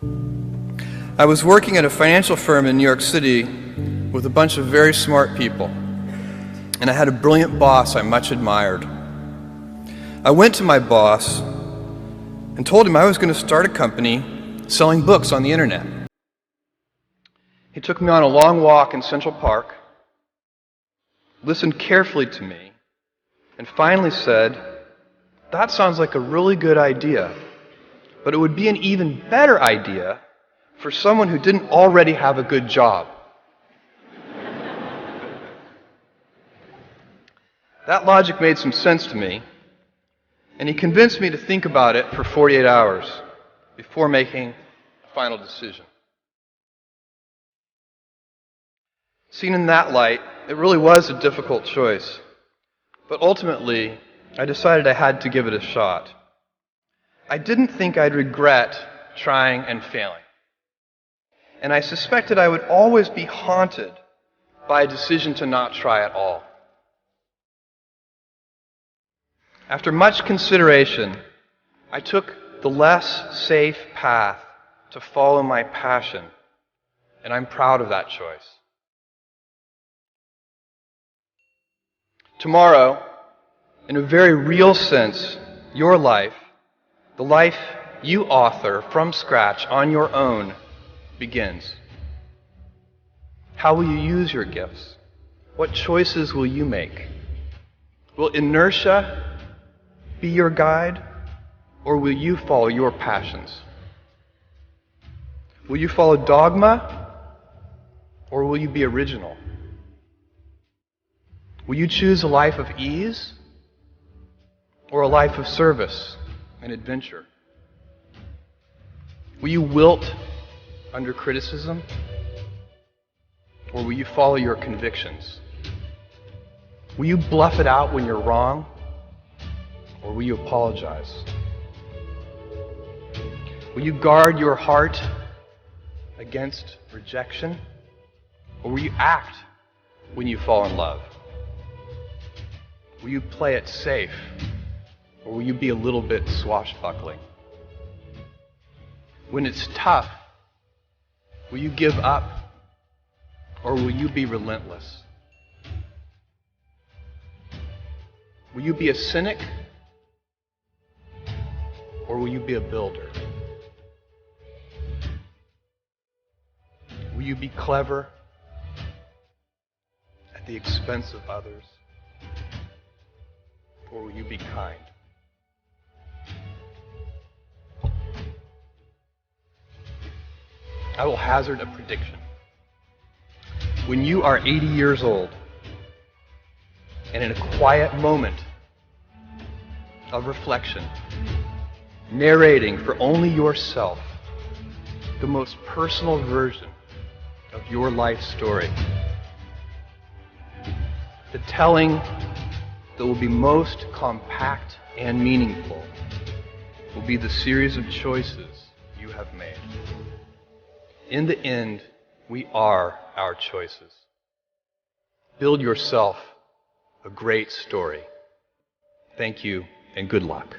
I was working at a financial firm in New York City with a bunch of very smart people, and I had a brilliant boss I much admired. I went to my boss and told him I was going to start a company selling books on the internet. He took me on a long walk in Central Park, listened carefully to me, and finally said, "That sounds like a really good idea, but it would be an even better idea for someone who didn't already have a good job." That logic made some sense to me, and he convinced me to think about it for 48 hours before making a final decision. Seen in that light, it really was a difficult choice, but ultimately, I decided I had to give it a shot. I didn't think I'd regret trying and failing, and I suspected I would always be haunted by a decision to not try at all. After much consideration, I took the less safe path to follow my passion, and I'm proud of that choice. Tomorrow, in a very real sense, your life, the life you author from scratch on your own, begins. How will you use your gifts? What choices will you make? Will inertia be your guide, or will you follow your passions? Will you follow dogma, or will you be original? Will you choose a life of ease, or a life of service and adventure? Will you wilt under criticism, or will you follow your convictions? Will you bluff it out when you're wrong, or will you apologize? Will you guard your heart against rejection, or will you act when you fall in love? Will you play it safe, or will you be a little bit swashbuckling? When it's tough, will you give up, or will you be relentless? Will you be a cynic, or will you be a builder? Will you be clever at the expense of others, or will you be kind? I will hazard a prediction. When you are 80 years old, and in a quiet moment of reflection, narrating for only yourself the most personal version of your life story, the telling that will be most compact and meaningful will be the series of choices you have made. In the end, we are our choices. Build yourself a great story. Thank you, and good luck.